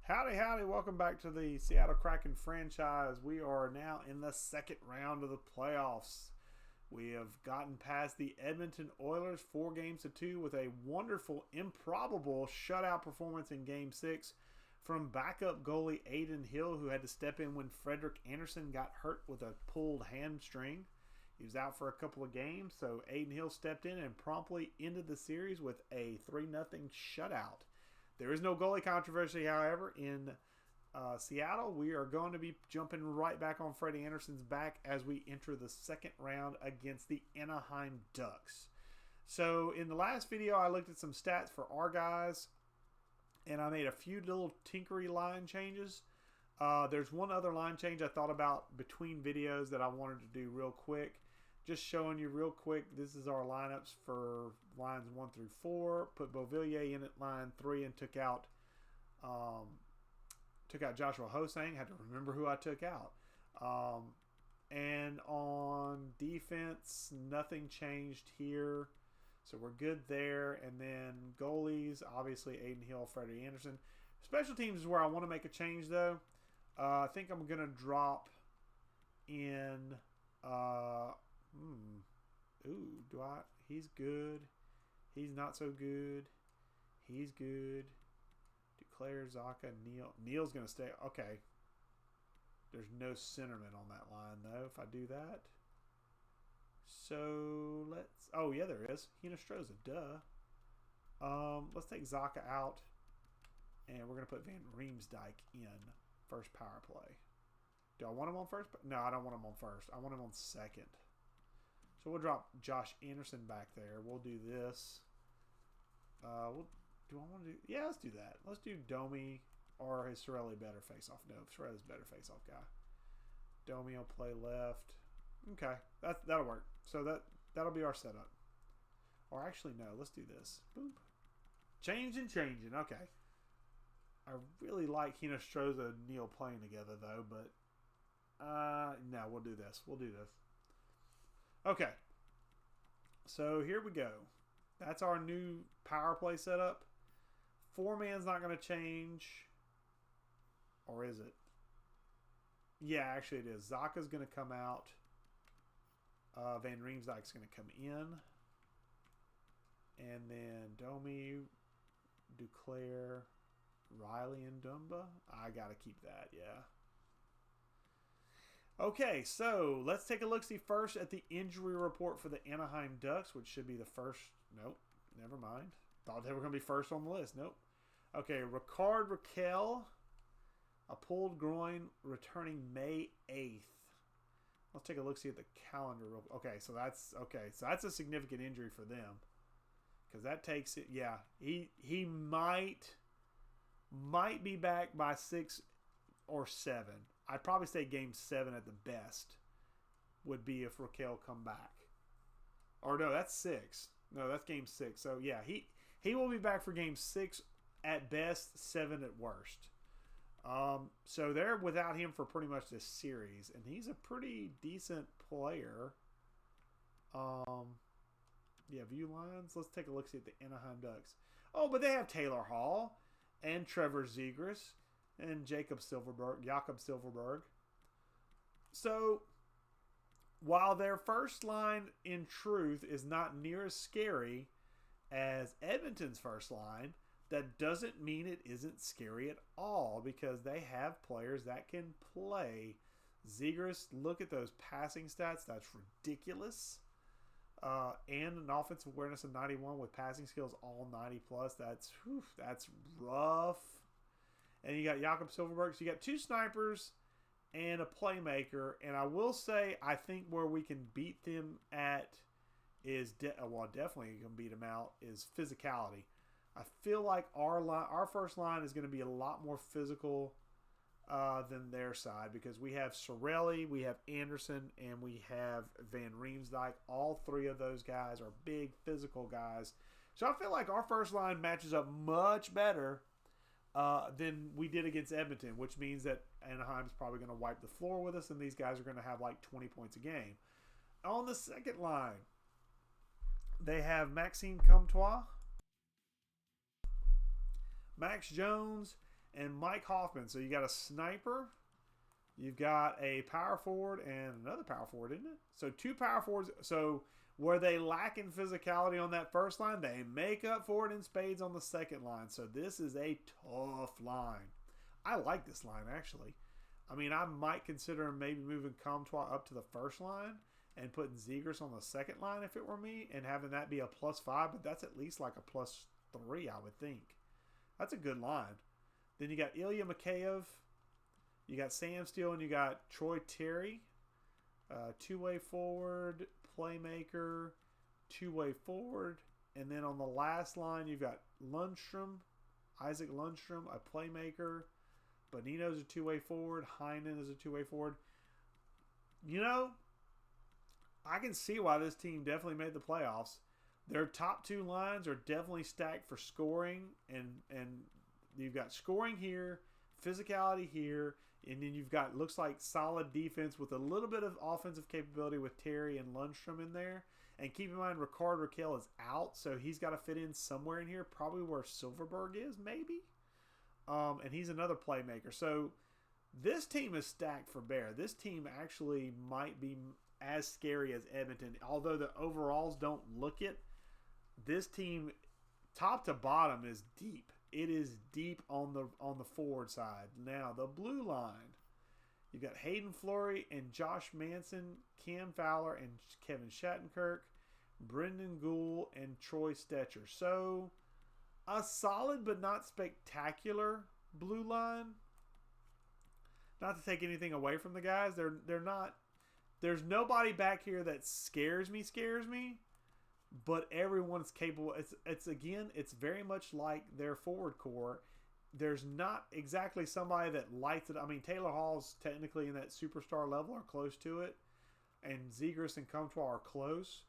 Howdy, howdy. Welcome back to the Seattle Kraken franchise. We are now in the second round of the playoffs. We have gotten past the Edmonton Oilers 4-2 with a wonderful, improbable shutout performance in Game 6 from backup goalie Adin Hill, who had to step in when Frederik Andersen got hurt with a pulled hamstring. He was out for a couple of games, so Adin Hill stepped in and promptly ended the series with a 3-0 shutout. There is no goalie controversy, however, in Seattle. We are going to be jumping right back on Freddie Andersen's back as we enter the second round against the Anaheim Ducks. So in the last video, I looked at some stats for our guys, and I made a few little tinkery line changes. There's one other line change I thought about between videos that I wanted to do real quick. Just showing you real quick, this is our lineups for lines 1 through 4. Put Beauvillier in at line 3 and took out Joshua Hosang. Had to remember who I took out. And on defense, nothing changed here. So we're good there. And then goalies, obviously Adin Hill, Freddie Andersen. Special teams is where I want to make a change, though. I think I'm going to drop in... He's good. He's not so good. He's good. Duclair, Zacha, Neal. Neal's going to stay. Okay. There's no centerman on that line, though, if I do that. So, let's... Oh, yeah, there is. Hinostroza, duh. Let's take Zacha out. And we're going to put Van Riemsdyk in first power play. Do I want him on first? No, I don't want him on first. I want him on second. So we'll drop Josh Anderson back there. We'll do this. Do I want to do... Yeah, let's do that. Let's do Domi, or is Cirelli better face-off? No, Cirelli's better face-off guy. Domi will play left. Okay, that'll work. So that'll be our setup. Or actually, no, let's do this. Boop. Changing. Okay. I really like Hinostroza and Neal playing together, though, but... no, we'll do this. Okay. So here we go. That's our new power play setup. 4-man's not going to change. Or is it? Yeah, actually it is. Zacha's going to come out. Van Riemsdyk's going to come in. And then Domi, Duclair, Riley, and Dumba. I got to keep that, yeah. Okay, so let's take a look-see first at the injury report for the Anaheim Ducks, which should be the first. Nope, never mind. Thought they were going to be first on the list. Nope. Okay, Ricard Raquel, a pulled groin, returning May 8th. Let's take a look-see at the calendar. Okay, so that's a significant injury for them, because that takes it. Yeah, he might be back by 6 or 7. I'd probably say Game 7 at the best would be if Raquel come back. Or no, that's 6. No, that's Game 6. So yeah, he will be back for Game 6 at best, 7 at worst. So they're without him for pretty much this series, and he's a pretty decent player. Yeah, view lines. Let's take a look, see at the Anaheim Ducks. Oh, but they have Taylor Hall and Trevor Zegras and Jakob Silfverberg. So, while their first line, in truth, is not near as scary as Edmonton's first line, that doesn't mean it isn't scary at all, because they have players that can play. Zegras, look at those passing stats. That's ridiculous. And an offensive awareness of 91 with passing skills all 90 plus. That's rough. And you got Jakob Silfverberg. So you got 2 snipers and a playmaker. And I will say, I think where we can beat them at is, definitely you can beat them out, is physicality. I feel like our first line is going to be a lot more physical than their side, because we have Cirelli, we have Andersen, and we have Van Riemsdyk. All 3 of those guys are big physical guys. So I feel like our first line matches up much better than we did against Edmonton, which means that Anaheim's probably going to wipe the floor with us, and these guys are going to have like 20 points a game. On the second line, they have Maxime Comtois, Max Jones, and Mike Hoffman. So you got a sniper, you've got a power forward, and another power forward, isn't it? So 2 power forwards. So where they lack in physicality on that first line, they make up for it in spades on the second line. So this is a tough line. I like this line, actually. I mean, I might consider maybe moving Comtois up to the first line and putting Zegras on the second line if it were me, and having that be a +5, but that's at least like a +3, I would think. That's a good line. Then you got Ilya Mikheyev, you got Sam Steele, and you got Troy Terry, two-way forward, playmaker, two-way forward, and then on the last line you've got Lundstrom, Isaac Lundstrom, a playmaker. Bonino's a two-way forward. Heinen is a two-way forward. You know, I can see why this team definitely made the playoffs. Their top 2 lines are definitely stacked for scoring, and you've got scoring here, physicality here, and then you've got, looks like, solid defense with a little bit of offensive capability with Terry and Lundstrom in there. And keep in mind, Ricard Raquel is out, so he's got to fit in somewhere in here, probably where Silverberg is, maybe. And he's another playmaker. So this team is stacked for bear. This team actually might be as scary as Edmonton. Although the overalls don't look it, this team, top to bottom, is deep. It is deep on the forward side. Now, the blue line, you've got Hayden Fleury and Josh Manson, Cam Fowler and Kevin Shattenkirk, Brendan Gould and Troy Stetcher. So a solid but not spectacular blue line. Not to take anything away from the guys. They're not. There's nobody back here that scares me. But everyone's capable. It's very much like their forward core. There's not exactly somebody that lights it. I mean, Taylor Hall's technically in that superstar level or close to it. And Zegras and Comtois are close.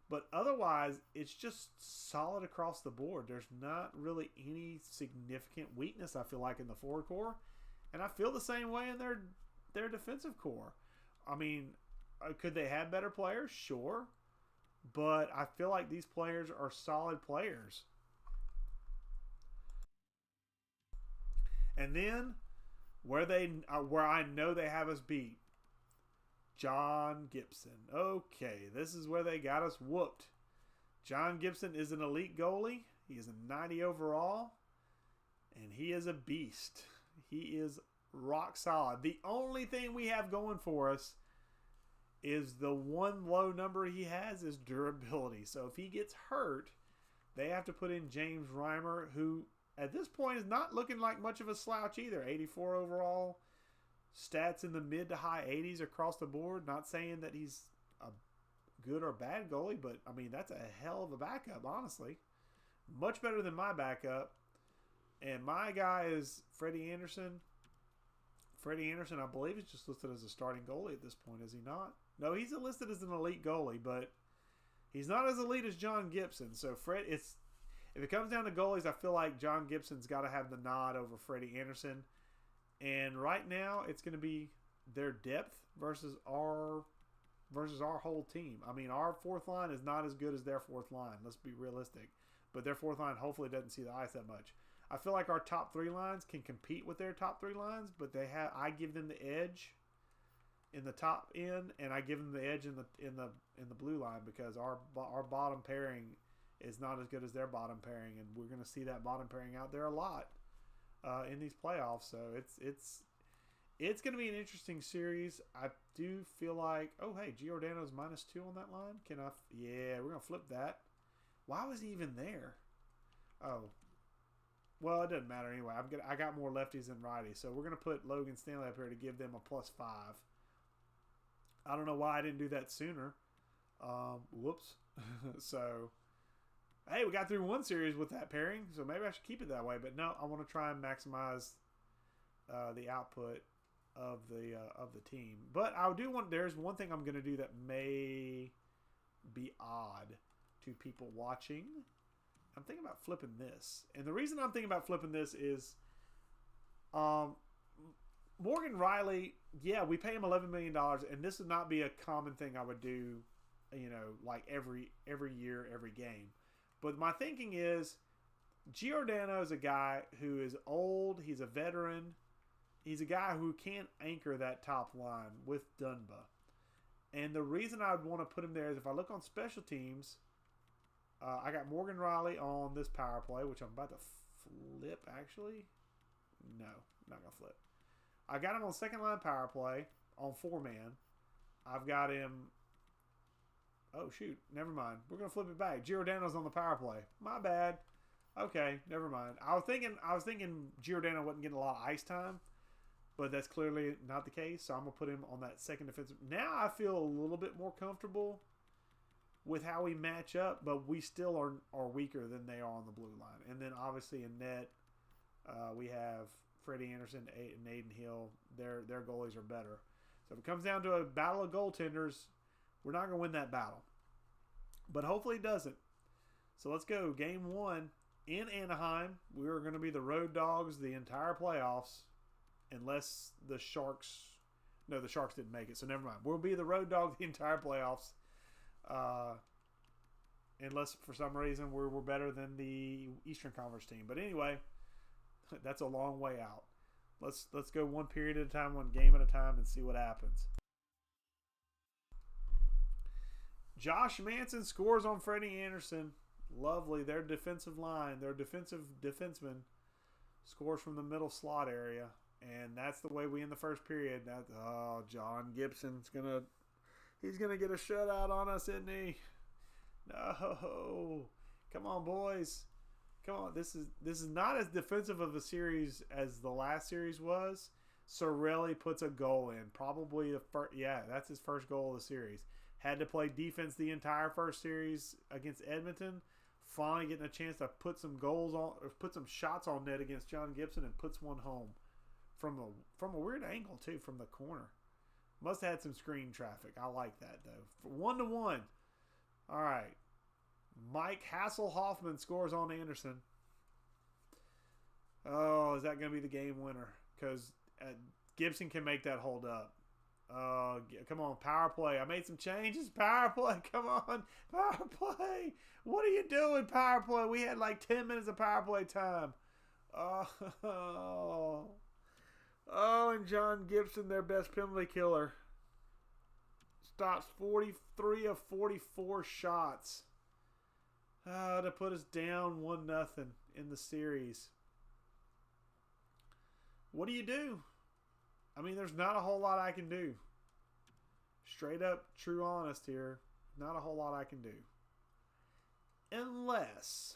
But otherwise, it's just solid across the board. There's not really any significant weakness, I feel like, in the forward core. And I feel the same way in their defensive core. I mean, could they have better players? Sure. But I feel like these players are solid players. And then, where I know they have us beat, John Gibson. Okay, this is where they got us whooped. John Gibson is an elite goalie. He is a 90 overall. And he is a beast. He is rock solid. The only thing we have going for us is the one low number he has is durability. So if he gets hurt, they have to put in James Reimer, who at this point is not looking like much of a slouch either. 84 overall. Stats in the mid to high 80s across the board. Not saying that he's a good or bad goalie, but I mean, that's a hell of a backup, honestly. Much better than my backup. And my guy is Freddie Anderson. Freddie Anderson, I believe, is just listed as a starting goalie at this point, is he not? No, he's listed as an elite goalie, but he's not as elite as John Gibson. So if it comes down to goalies, I feel like John Gibson's got to have the nod over Freddie Anderson. And right now, it's going to be their depth versus our whole team. I mean, our fourth line is not as good as their fourth line. Let's be realistic. But their fourth line hopefully doesn't see the ice that much. I feel like our top 3 lines can compete with their top 3 lines, but I give them the edge in the top end, and I give them the edge in the blue line because our bottom pairing is not as good as their bottom pairing, and we're going to see that bottom pairing out there a lot in these playoffs. So it's going to be an interesting series. I do feel like, oh hey, Giordano's -2 on that line. Yeah, we're going to flip that. Why was he even there? Oh. Well, it doesn't matter anyway. I got more lefties than righties, so we're going to put Logan Stanley up here to give them a +5. I don't know why I didn't do that sooner. Whoops. So, hey, we got through one series with that pairing, so maybe I should keep it that way. But no, I want to try and maximize the output of the team. But there's one thing I'm going to do that may be odd to people watching. I'm thinking about flipping this. And the reason I'm thinking about flipping this is Morgan Riley, yeah, we pay him $11 million, and this would not be a common thing I would do, like every year, every game. But my thinking is Giordano is a guy who is old. He's a veteran. He's a guy who can't anchor that top line with Dunba. And the reason I would want to put him there is if I look on special teams, I got Morgan Riley on this power play, which I'm about to flip, actually. No, I'm not going to flip. I got him on second line power play on 4-man. I've got him. Oh, shoot. Never mind. We're going to flip it back. Giordano's on the power play. My bad. Okay, never mind. I was thinking Giordano wasn't getting a lot of ice time, but that's clearly not the case. So I'm going to put him on that second defensive. Now I feel a little bit more comfortable with how we match up, but we still are weaker than they are on the blue line. And then obviously in net, we have Freddie Anderson and Aiden Hill. Their goalies are better. So if it comes down to a battle of goaltenders, we're not going to win that battle. But hopefully it doesn't. So let's go. Game 1 in Anaheim. We're going to be the road dogs the entire playoffs. Unless the Sharks... No, the Sharks didn't make it, so never mind. We'll be the road dogs the entire playoffs. Unless for some reason we're better than the Eastern Conference team. But anyway, that's a long way out. Let's go one period at a time, one game at a time, and see what happens. Josh Manson scores on Freddie Anderson. Lovely. Their defensive line, their defensive defenseman scores from the middle slot area. And that's the way we end the first period. John Gibson's he's gonna get a shutout on us, isn't he? No. Come on, boys. Come on. This is not as defensive of a series as the last series was. Sorelli puts a goal in. Probably the first. Yeah, that's his first goal of the series. Had to play defense the entire first series against Edmonton. Finally getting a chance to put some goals on, or put some shots on net against John Gibson, and puts one home from a weird angle too, from the corner. Must have had some screen traffic. I like that though. 1-1. All right. Mike Hasselhoffman scores on Anderson. Oh, is that going to be the game winner? Because Gibson can make that hold up. Come on, power play. I made some changes. Power play. Come on. Power play. What are you doing, power play? We had like 10 minutes of power play time. Oh, and John Gibson, their best penalty killer, stops 43 of 44 shots to put us down 1-0 in the series. What do you do? I mean, there's not a whole lot I can do. Straight up, true honest here. Not a whole lot I can do. Unless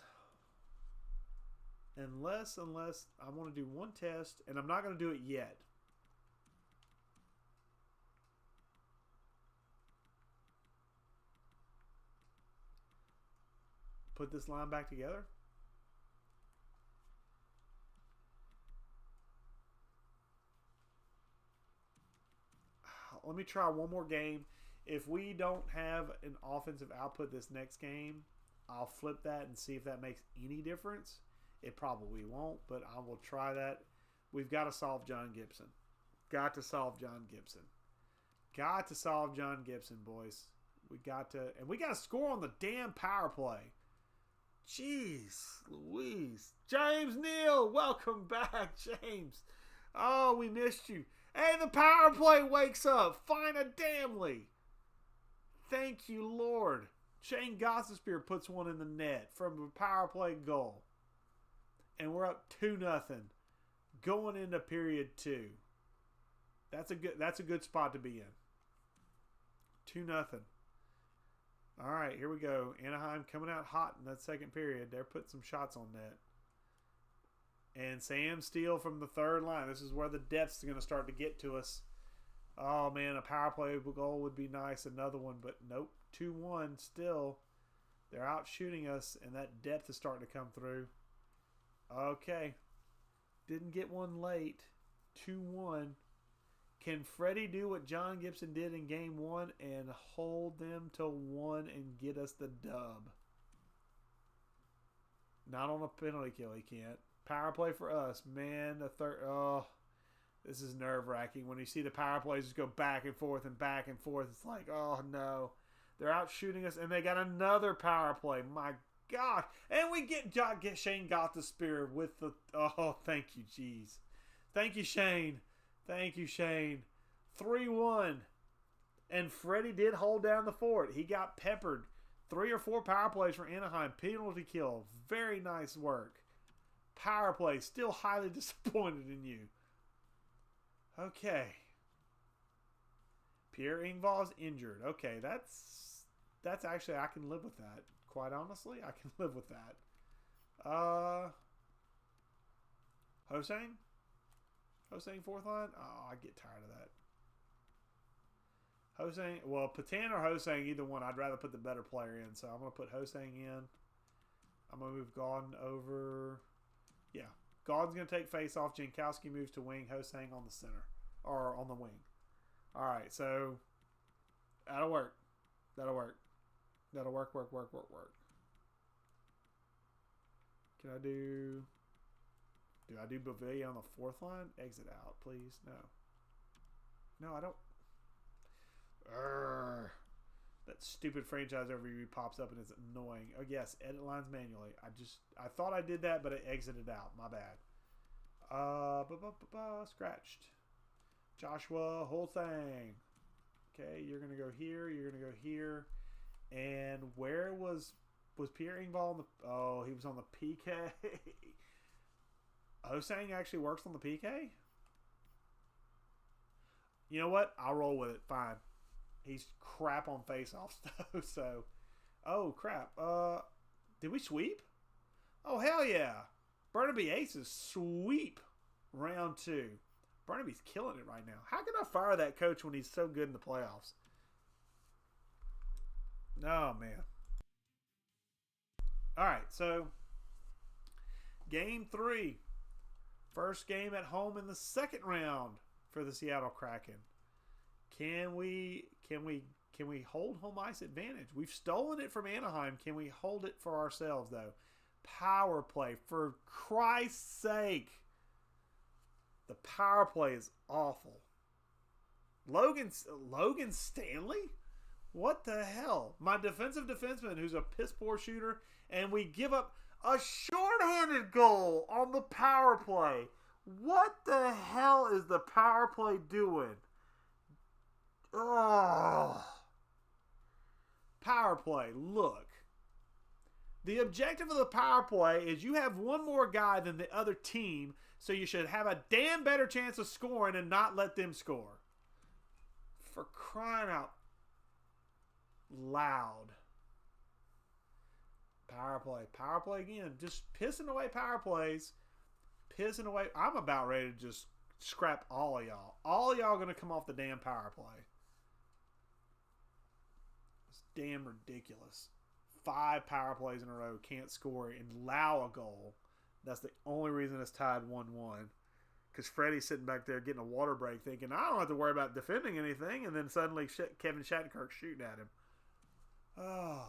I want to do one test, and I'm not going to do it yet. Put this line back together. Let me try one more game. If we don't have an offensive output this next game, I'll flip that and see if that makes any difference. It probably won't, but I will try that. We've got to solve John Gibson. Got to solve John Gibson. Got to solve John Gibson, boys. We got to score on the damn power play. Jeez Louise. James Neal, welcome back, James. Oh, we missed you. Hey, the power play wakes up. Fina Damley. Thank you, Lord. Shane Gossespear puts one in the net from a power play goal. And we're up 2-0 going into period 2. That's a good spot to be in. 2-0. All right, here we go. Anaheim coming out hot in that second period. They're putting some shots on net. And Sam Steele from the third line. This is where the depth's going to start to get to us. Oh, man, a power play goal would be nice. Another one, but nope. 2-1 still. They're out shooting us, and that depth is starting to come through. Okay. Didn't get one late. 2-1. Can Freddie do what John Gibson did in game 1 and hold them to 1 and get us the dub? Not on a penalty kill, he can't. Power play for us. Man, the third... Oh, this is nerve-wracking. When you see the power plays just go back and forth and back and forth, it's like, oh, no. They're out shooting us, and they got another power play. My God. And we get Shane got the spear with the... Oh, thank you, jeez. Thank you, Shane. Thank you, Shane. 3-1. And Freddie did hold down the fort. He got peppered. 3 or 4 power plays for Anaheim. Penalty kill. Very nice work. Power play. Still highly disappointed in you. Okay. Pierre Engvall is injured. Okay, that's actually, I can live with that. Quite honestly, I can live with that. Hossein? Hossein 4th line? Oh, I get tired of that. Hossein, well, Patan or Hossein, either one. I'd rather put the better player in. So I'm going to put Hossein in. I'm going to move Gauden over. Yeah. Gauden's going to take face off. Jankowski moves to wing. Hossein on the center. Or on the wing. All right. So that'll work. That'll work. That'll work. Can I do... Do I do Bavilla on the 4th line? Exit out, please. No, I don't. That stupid franchise overview pops up and it's annoying. Oh yes, edit lines manually. I thought I did that, but it exited out. My bad. Scratched. Joshua Holthang. Okay, you're gonna go here. You're gonna go here. And where was Pierre Engvall on the? Oh, he was on the PK. Hossein actually works on the PK? You know what? I'll roll with it. Fine. He's crap on face-offs, though. So, oh, crap. Did we sweep? Oh, hell yeah. Burnaby Aces sweep round 2. Burnaby's killing it right now. How can I fire that coach when he's so good in the playoffs? Oh, man. All right, so game 3. First game at home in the second round for the Seattle Kraken. Can we hold home ice advantage? We've stolen it from Anaheim. Can we hold it for ourselves though? Power play, for Christ's sake. The power play is awful. Logan Stanley? What the hell? My defensive defenseman who's a piss poor shooter, and we give up a shorthanded goal on the power play. What the hell is the power play doing? Oh. Power play, look. The objective of the power play is you have one more guy than the other team, so you should have a damn better chance of scoring and not let them score. For crying out loud. Power play again. Just pissing away power plays. Pissing away. I'm about ready to just scrap all of y'all. All of y'all going to come off the damn power play. It's damn ridiculous. 5 power plays in a row, can't score and allow a goal. That's the only reason it's tied 1-1. Because Freddie's sitting back there getting a water break thinking, I don't have to worry about defending anything. And then suddenly Kevin Shattenkirk's shooting at him. Oh.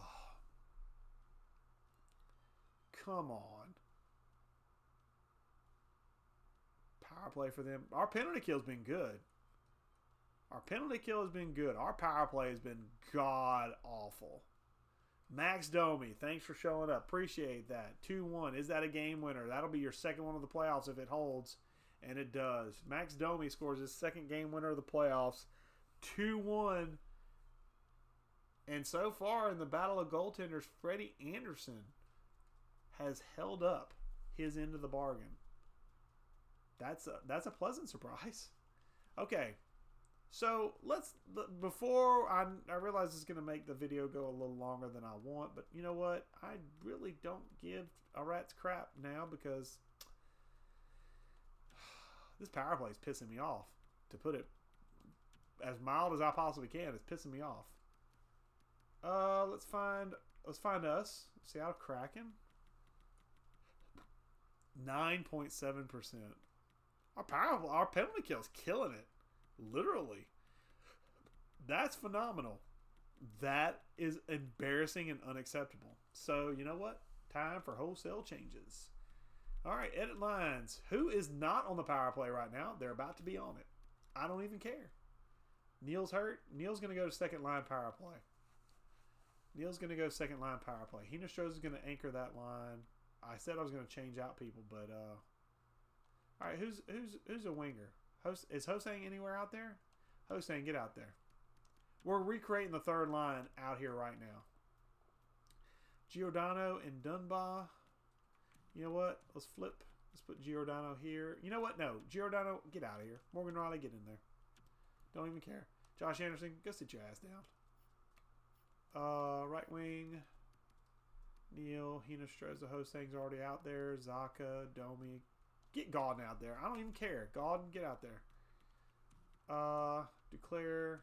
Come on. Power play for them. Our penalty kill has been good. Our power play has been god awful. Max Domi, thanks for showing up. Appreciate that. 2-1. Is that a game winner? That'll be your second one of the playoffs if it holds. And it does. Max Domi scores his second game winner of the playoffs. 2-1. And so far in the battle of goaltenders, Freddie Anderson has held up his end of the bargain. That's a pleasant surprise. Okay. So before I realize this is going to make the video go a little longer than I want, but you know what? I really don't give a rat's crap now because this power play is pissing me off. To put it as mild as I possibly can, it's pissing me off. Let's find us. Seattle Kraken. 9.7%. Our penalty kill is killing it. Literally. That's phenomenal. That is embarrassing and unacceptable. So, you know what? Time for wholesale changes. All right, edit lines. Who is not on the power play right now? They're about to be on it. I don't even care. Neil's hurt. Neil's going to go to second line power play. Neil's going to go second line power play. Hinostroza is going to anchor that line. I said I was going to change out people, but all right, who's a winger? Is Hosang anywhere out there? Hosang, get out there. We're recreating the third line out here right now. Giordano and Dunbar. You know what? Let's flip. Let's put Giordano here. You know what? No. Giordano, get out of here. Morgan Riley, get in there. Don't even care. Josh Anderson, go sit your ass down. Right wing. Neil, Hinostroza, Hosang's already out there. Zaka, Domi. Get Gauden out there. I don't even care. Gauden, get out there. Duclair.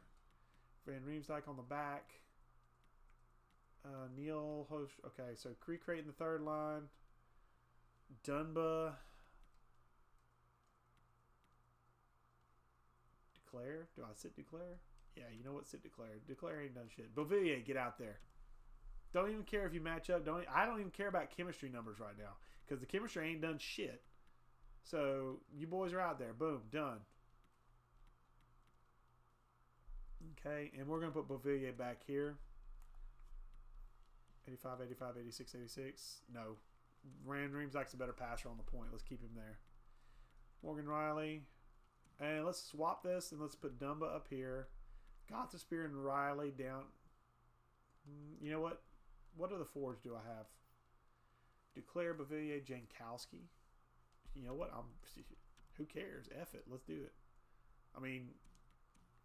Van Riemsdyk on the back. Neil, Host. Okay, so recreating the third line. Dunba. Duclair. Do I sit Duclair? Yeah, you know what? Sit Duclair. Duclair ain't done shit. Beauvillier, get out there. Don't even care if you match up. I don't even care about chemistry numbers right now because the chemistry ain't done shit. So you boys are out there. Boom, done. Okay, and we're gonna put Beauvillier back here. 85, 85, 86, 86. No. Van Riemsdyk's a better passer on the point. Let's keep him there. Morgan Riley. And let's swap this and let's put Dumba up here. Gotthespear and Riley down. You know what? What other forwards do I have? Duclair, Beauvillier, Jankowski. You know what? Who cares? F it. Let's do it. I mean,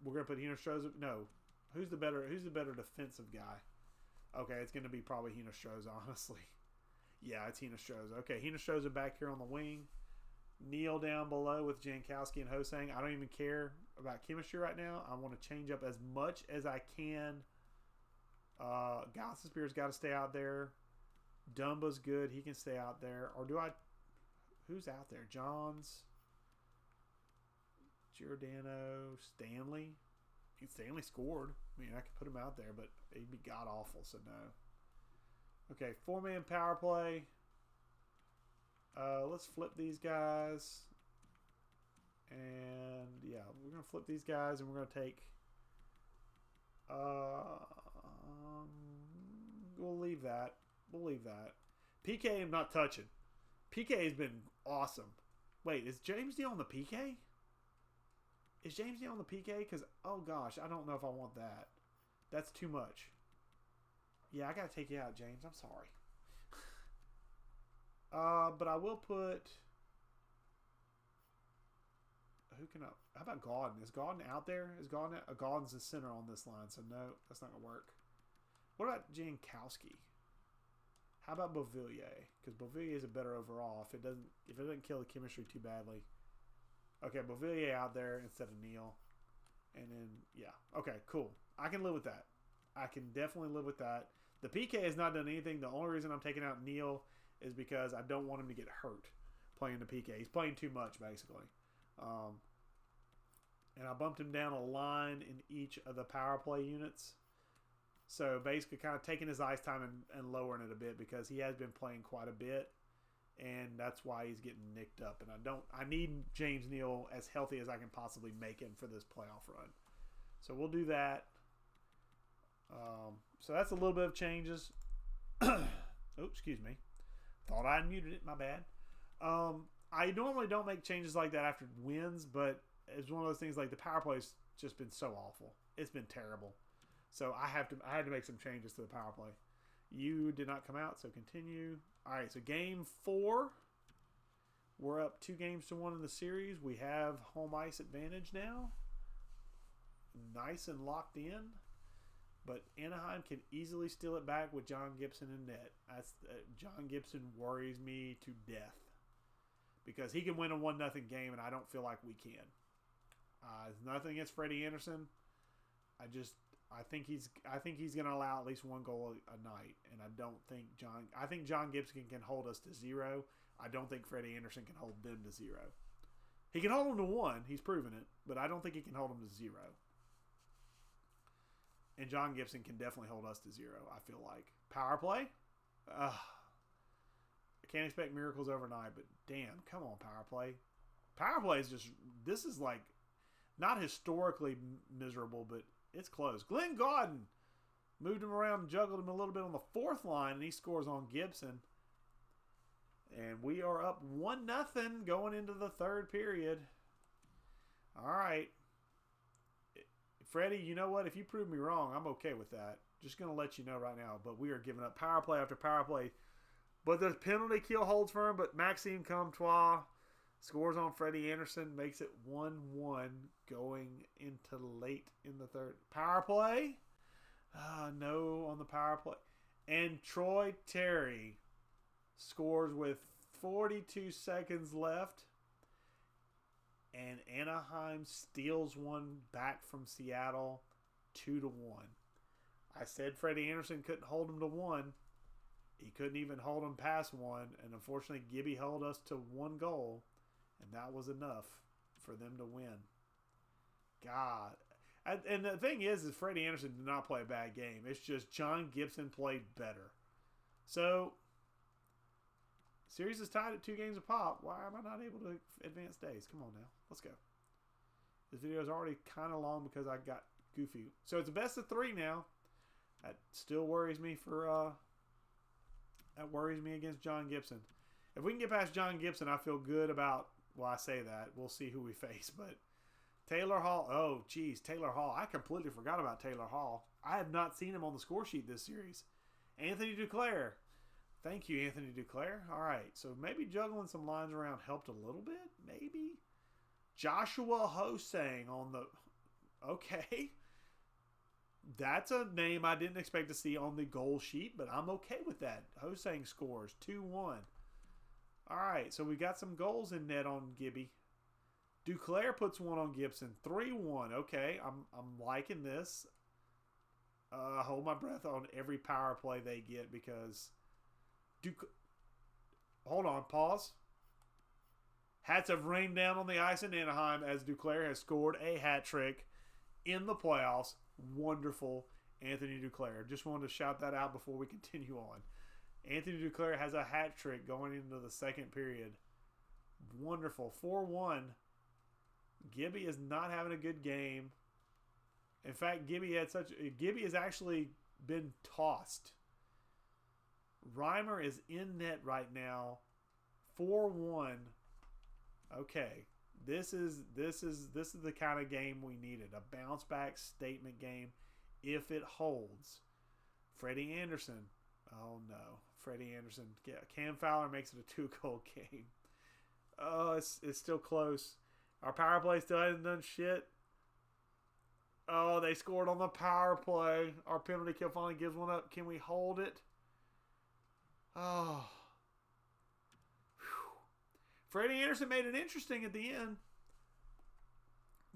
we're gonna put Hinostroza. No. Who's the better defensive guy? Okay, it's gonna be probably Hinostroza, honestly. Yeah, it's Hinostroza. Okay, Hinostroza back here on the wing. Neil down below with Jankowski and Hosang. I don't even care about chemistry right now. I want to change up as much as I can. Gotthespear's got to stay out there. Dumba's good. He can stay out there. Or do I... Who's out there? Johns. Giordano. Stanley. Stanley scored. I mean, I could put him out there, but he'd be god-awful, so no. Okay, 4-man power play. Let's flip these guys. And, yeah, we're going to flip these guys, and we're going to take... we'll leave that. We'll leave that. PK I'm not touching. PK has been awesome. Wait, is James Neal on the PK? Is James Neal on the PK? Because, oh gosh, I don't know if I want that. That's too much. Yeah, I got to take you out, James. I'm sorry. But I will put... Who can I... How about Gauden? Is Gauden out there? Is Gauden... Gauden's the center on this line, so no, that's not going to work. What about Jankowski? How about Beauvillier? Because Beauvillier is a better overall if it doesn't kill the chemistry too badly. Okay, Beauvillier out there instead of Neil. And then, yeah. Okay, cool. I can live with that. I can definitely live with that. The PK has not done anything. The only reason I'm taking out Neil is because I don't want him to get hurt playing the PK. He's playing too much, basically. And I bumped him down a line in each of the power play units. So basically kind of taking his ice time and lowering it a bit because he has been playing quite a bit. And that's why he's getting nicked up. And I need James Neal as healthy as I can possibly make him for this playoff run. So we'll do that. So that's a little bit of changes. Oh, excuse me. Thought I unmuted it. My bad. I normally don't make changes like that after wins, but it's one of those things like the power play's just been so awful. It's been terrible. So I had to make some changes to the power play. You did not come out, so continue. All right, so game 4. We're up 2-1 in the series. We have home ice advantage now. Nice and locked in. But Anaheim can easily steal it back with John Gibson in net. John Gibson worries me to death. Because he can win a 1-0 game, and I don't feel like we can. It's nothing against Freddie Anderson. I think he's going to allow at least 1 goal a night, and I think John Gibson can hold us to 0. I don't think Freddie Anderson can hold them to 0. He can hold them to 1. He's proven it, but I don't think he can hold them to 0. And John Gibson can definitely hold us to 0. I feel like power play. I can't expect miracles overnight, but damn, come on, power play. Power play is just, this is like not historically miserable, but it's close. Glenn Gauden. moved him around and juggled him a little bit on the fourth line, and he scores on Gibson. And we are up 1-0 going into the third period. All right. Freddie, you know what? If you prove me wrong, I'm okay with that. Just going to let you know right now. But we are giving up power play after power play. But the penalty kill holds firm. But Maxime Comtois scores on Freddie Anderson. Makes it 1-1 going into late in the third. Power play? No on the power play. And Troy Terry scores with 42 seconds left. And Anaheim steals one back from Seattle 2-1. I said Freddie Anderson couldn't hold him to 1. He couldn't even hold him past 1. And unfortunately, Gibby held us to 1 goal. And that was enough for them to win. God. And the thing is Freddie Anderson did not play a bad game. It's just John Gibson played better. So, series is tied at 2 games a pop. Why am I not able to advance days? Come on now. Let's go. This video is already kind of long because I got goofy. So it's a best of 3 now. That still worries me that worries me against John Gibson. If we can get past John Gibson, I feel good about, well, I say that. We'll see who we face. But Taylor Hall. Oh, geez. Taylor Hall. I completely forgot about Taylor Hall. I have not seen him on the score sheet this series. Anthony Duclair. Thank you, Anthony Duclair. All right, so maybe juggling some lines around helped a little bit, maybe. Joshua Hosang on the... Okay. That's a name I didn't expect to see on the goal sheet, but I'm okay with that. Hosang scores 2-1. All right, so we got some goals in net on Gibby. Duclair puts one on Gibson. 3-1. Okay, I'm liking this. Hold my breath on every power play they get because... Hold on, pause. Hats have rained down on the ice in Anaheim as Duclair has scored a hat trick in the playoffs. Wonderful, Anthony Duclair. Just wanted to shout that out before we continue on. Anthony Duclair has a hat trick going into the second period. Wonderful. 4-1. Gibby is not having a good game. In fact, Gibby has actually been tossed. Reimer is in net right now. 4-1. Okay. This is the kind of game we needed. A bounce back statement game if it holds. Freddie Anderson. Oh no. Freddie Anderson. Yeah, Cam Fowler makes it a 2-goal game. Oh, it's still close. Our power play still hasn't done shit. Oh, they scored on the power play. Our penalty kill finally gives one up. Can we hold it? Oh. Whew. Freddie Anderson made it interesting at the end.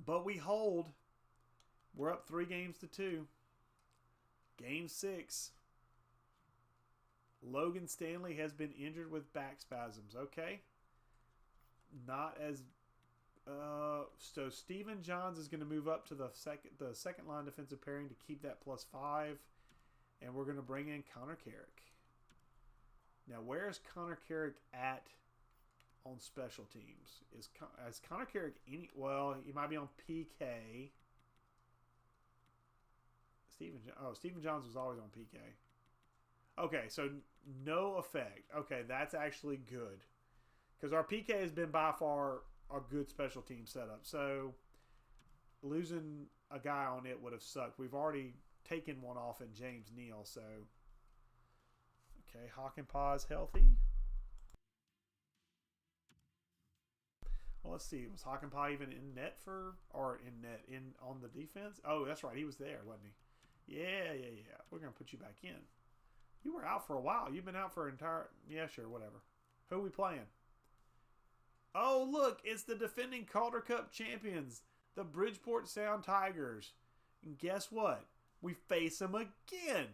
But we hold. We're up 3-2. Game 6. Logan Stanley has been injured with back spasms. Okay. Not as... so Steven Johns is going to move up to the second line defensive pairing to keep that +5. And we're going to bring in Connor Carrick. Now, where is Connor Carrick at on special teams? Is Connor Carrick any... Well, he might be on PK. Steven Johns was always on PK. Okay, so no effect. Okay, that's actually good. Because our PK has been by far a good special team setup. So losing a guy on it would have sucked. We've already taken one off in James Neal, so... Okay, Hakanpää is healthy. Well, let's see. Was Hakanpää even in net on the defense? Oh, that's right. He was there, wasn't he? Yeah. We're going to put you back in. You were out for a while. You've been out for an entire... Yeah, sure, whatever. Who are we playing? Oh, look. It's the defending Calder Cup champions, the Bridgeport Sound Tigers. And guess what? We face them again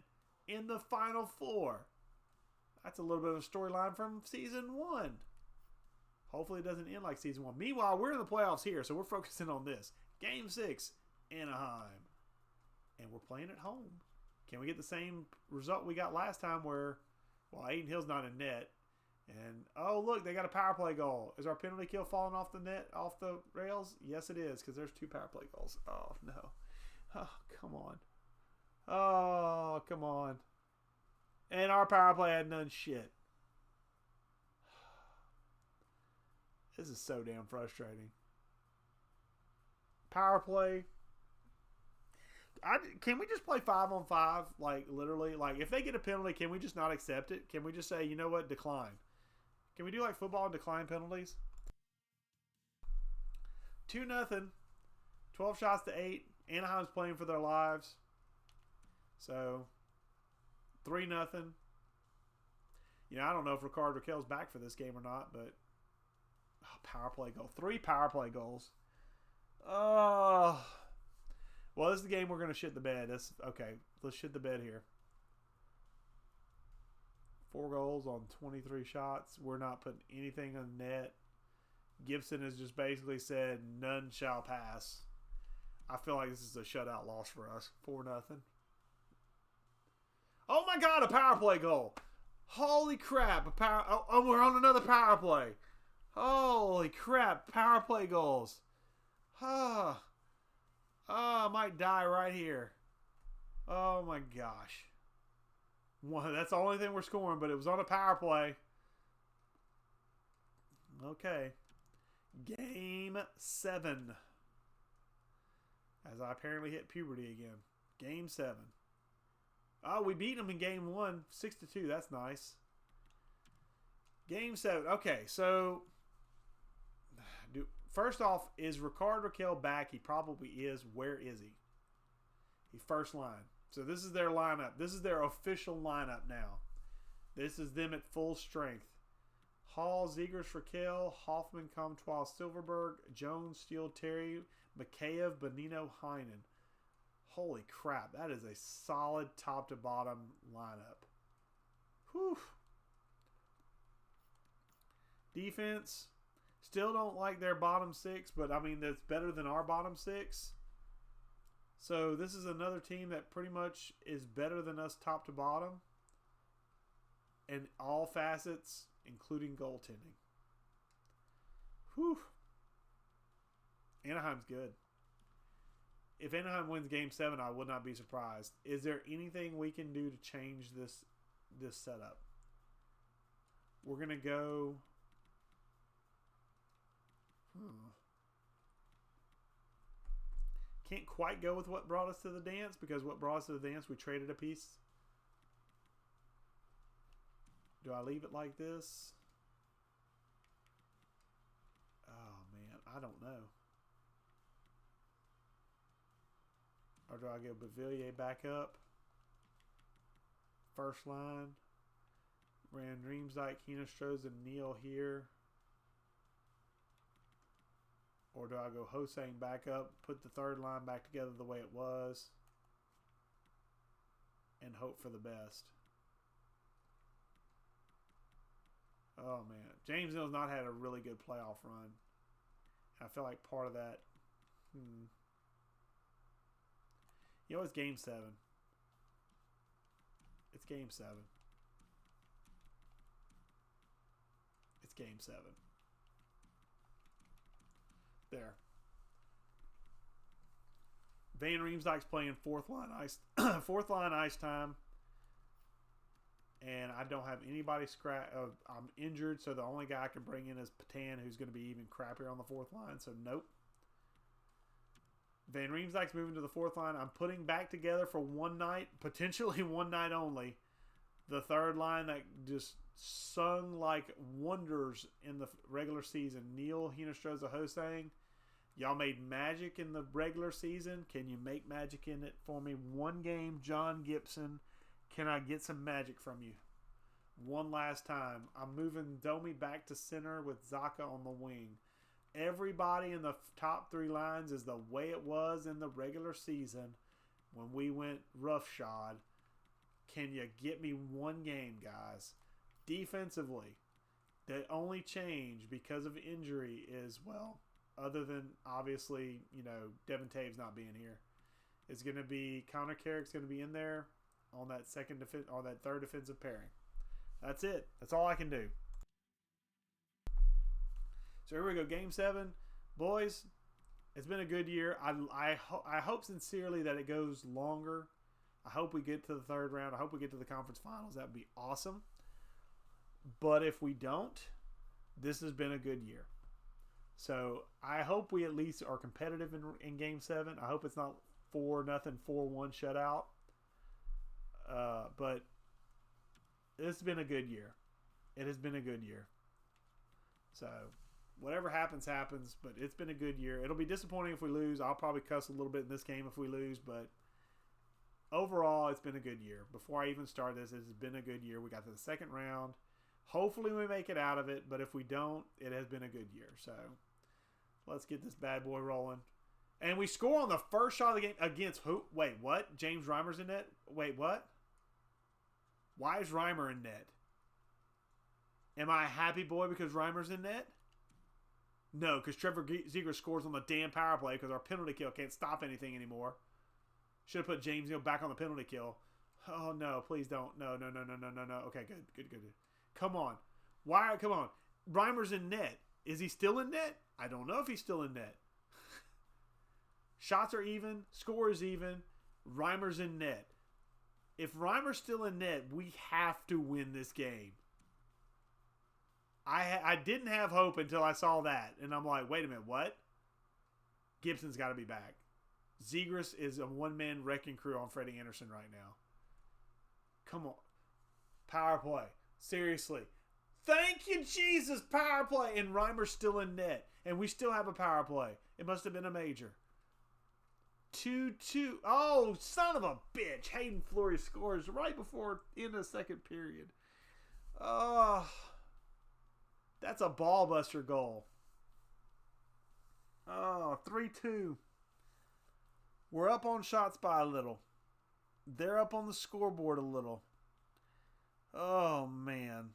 in the Final Four. That's a little bit of a storyline from Season 1. Hopefully it doesn't end like Season 1. Meanwhile, we're in the playoffs here, so we're focusing on this. Game 6, Anaheim. And we're playing at home. Can we get the same result we got last time where, well, Aiden Hill's not in net. And, oh, look, they got a power play goal. Is our penalty kill falling off the net, off the rails? Yes, it is, because there's 2 power play goals. Oh, no. Oh, come on. Oh, come on. And our power play had none shit. This is so damn frustrating. Power play. Can we just play 5-on-5? Like, literally? Like, if they get a penalty, can we just not accept it? Can we just say, you know what, decline? Can we do like football and decline penalties? 2-0. 12 shots to 8. Anaheim's playing for their lives. So, 3-0. You know, I don't know if Rickard Rakell's back for this game or not, but power play goal. 3 power play goals. Oh. Well, this is the game we're going to shit the bed. Okay, let's shit the bed here. 4 goals on 23 shots. We're not putting anything on the net. Gibson has just basically said, none shall pass. I feel like this is a shutout loss for us. 4-0. Oh my God, a power play goal. Holy crap. Oh, we're on another power play. Holy crap, power play goals. Oh, I might die right here. Oh my gosh. Well, that's the only thing we're scoring, but it was on a power play. Okay. Game 7. As I apparently hit puberty again. Game 7. Oh, we beat them in game 1. 6-2. That's nice. Game 7. Okay, so first off, is Rickard Rakell back? He probably is. Where is he? He first line. So this is their lineup. This is their official lineup now. This is them at full strength. Hall, Zegers, Rakell, Hoffman, Comtois, Silverberg, Jones, Steele, Terry, Mikheyev, Bonino, Heinen. Holy crap. That is a solid top to bottom lineup. Whew. Defense. Still don't like their bottom 6, but I mean, that's better than our bottom 6. So this is another team that pretty much is better than us top to bottom. In all facets, including goaltending. Whew. Anaheim's good. If Anaheim wins Game 7, I would not be surprised. Is there anything we can do to change this setup? We're going to go... Can't quite go with what brought us to the dance, because what brought us to the dance, we traded a piece. Do I leave it like this? Oh, man. I don't know. Or do I go Beauvillier back up? First line. Ran Riemsdyk, Hinostroza, and Neal here. Or do I go Hosang back up, put the third line back together the way it was, and hope for the best? Oh, man. James Neal's not had a really good playoff run. I feel like part of that... You know, it's Game 7. It's Game 7. It's Game 7. There. Van Riemsdyk's playing fourth line ice time. And I don't have anybody I'm injured, so the only guy I can bring in is Patan, who's going to be even crappier on the fourth line. So, nope. Van Riemsdyk's moving to the fourth line. I'm putting back together for one night, potentially one night only, the third line that just sung like wonders in the regular season. Neal, Hinostroza, Hosang. Y'all made magic in the regular season. Can you make magic in it for me? One game, John Gibson. Can I get some magic from you? One last time. I'm moving Domi back to center with Zaka on the wing. Everybody in the top 3 lines is the way it was in the regular season when we went roughshod. Can you get me one game, guys? Defensively, the only change because of injury is, well, other than obviously, you know, Devin Taves not being here, it's going to be Connor Carrick's going to be in there on that third defensive pairing. That's it. That's all I can do. So here we go, Game 7. Boys, it's been a good year. I hope sincerely that it goes longer. I hope we get to the third round. I hope we get to the conference finals. That would be awesome. But if we don't, this has been a good year. So I hope we at least are competitive in Game 7. I hope it's not 4-0, 4-1 shutout. But it's been a good year. It has been a good year. So whatever happens, happens. But it's been a good year. It'll be disappointing if we lose. I'll probably cuss a little bit in this game if we lose. But overall, it's been a good year. Before I even start this, it has been a good year. We got to the second round. Hopefully we make it out of it. But if we don't, it has been a good year. So let's get this bad boy rolling. And we score on the first shot of the game against who? Wait, what? James Reimer's in net? Wait, what? Why is Reimer in net? Am I a happy boy because Reimer's in net? No, because Trevor Zegras scores on the damn power play because our penalty kill can't stop anything anymore. Should have put James Neal back on the penalty kill. Oh, no, please don't. No. Okay, good. Come on. Come on. Reimer's in net. Is he still in net? I don't know if he's still in net. Shots are even. Score is even. Reimer's in net. If Reimer's still in net, we have to win this game. I didn't have hope until I saw that. And I'm like, wait a minute, what? Gibson's got to be back. Zegras is a one-man wrecking crew on Freddie Anderson right now. Come on. Power play. Seriously. Thank you, Jesus. Power play. And Reimer's still in net. And we still have a power play. It must have been a major. 2-2. Oh, son of a bitch. Hayden Fleury scores right before in the second period. Oh, that's a ball buster goal. Oh, 3-2. We're up on shots by a little. They're up on the scoreboard a little. Oh, man.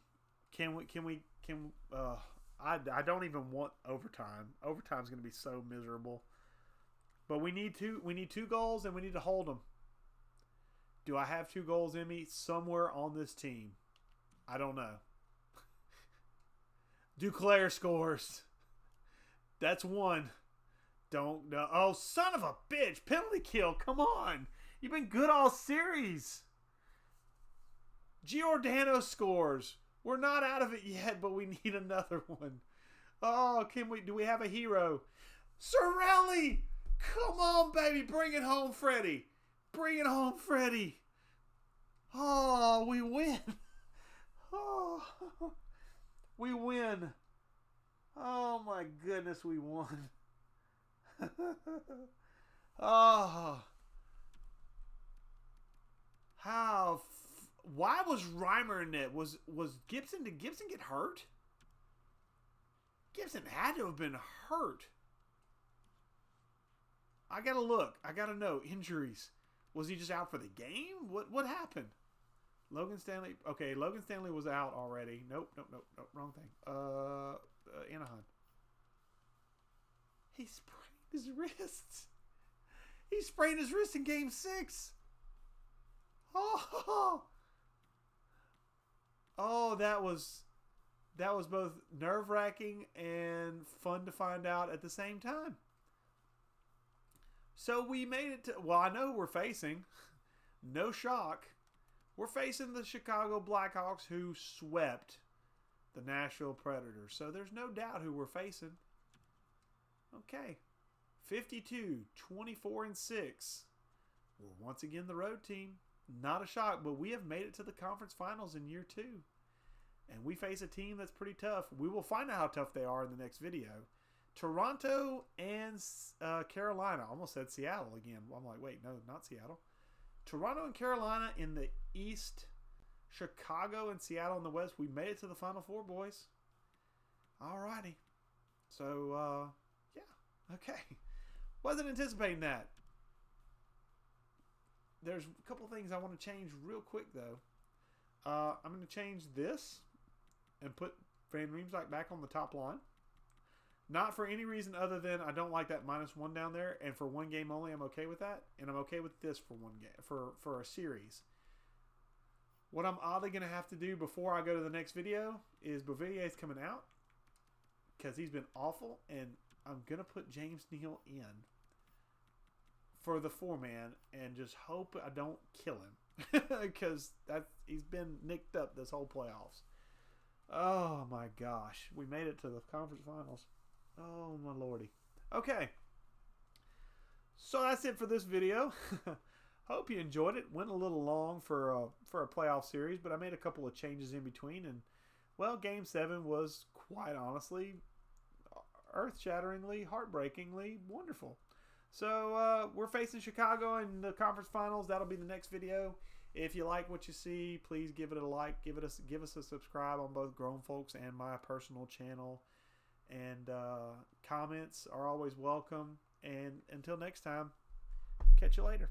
I don't even want overtime. Overtime's going to be so miserable. But we need two goals and we need to hold them. Do I have 2 goals in me somewhere on this team? I don't know. Duclair scores. That's 1. Don't know. Oh, son of a bitch. Penalty kill. Come on. You've been good all series. Giordano scores. We're not out of it yet, but we need another one. Oh, do we have a hero? Cirelli! Come on, baby. Bring it home, Freddie. Bring it home, Freddie. Oh, we win. Oh, we win. Oh, my goodness, we won. Oh. Why was Reimer in it? Was Gibson? Did Gibson get hurt? Gibson had to have been hurt. I gotta look. I gotta know. Injuries. Was he just out for the game? What happened? Logan Stanley. Okay, Logan Stanley was out already. Nope. Wrong thing. Anaheim. He sprained his wrist. He sprained his wrist in Game 6. Oh, that was both nerve-wracking and fun to find out at the same time. So we made it to, well, I know we're facing, no shock, we're facing the Chicago Blackhawks who swept the Nashville Predators. So there's no doubt who we're facing. Okay. 52, 24-6. We're once again the road team. Not a shock, but we have made it to the conference finals in year 2. And we face a team that's pretty tough. We will find out how tough they are in the next video. Toronto and Carolina. I almost said Seattle again. I'm like, wait, no, not Seattle. Toronto and Carolina in the East. Chicago and Seattle in the West. We made it to the Final Four, boys. Alrighty. So, yeah. Okay. Wasn't anticipating that. There's a couple things I want to change real quick, though. I'm going to change this and put Van Riemsdyk back on the top line. Not for any reason other than I don't like that -1 down there, and for one game only, I'm okay with that, and I'm okay with this for one game for a series. What I'm oddly going to have to do before I go to the next video is Beauvillier's coming out because he's been awful, and I'm going to put James Neal in for the 4-man and just hope I don't kill him because he's been nicked up this whole playoffs. Oh my gosh, we made it to the conference finals. Oh my lordy. Okay, so that's it for this video. Hope you enjoyed it. Went a little long for a playoff series, but I made a couple of changes in between, and well, Game 7 was quite honestly earth-shatteringly, heartbreakingly wonderful. So we're facing Chicago in the conference finals. That'll be the next video. If you like what you see, please give it a like. Give us a subscribe on both Grown Folks and my personal channel. And comments are always welcome. And until next time, catch you later.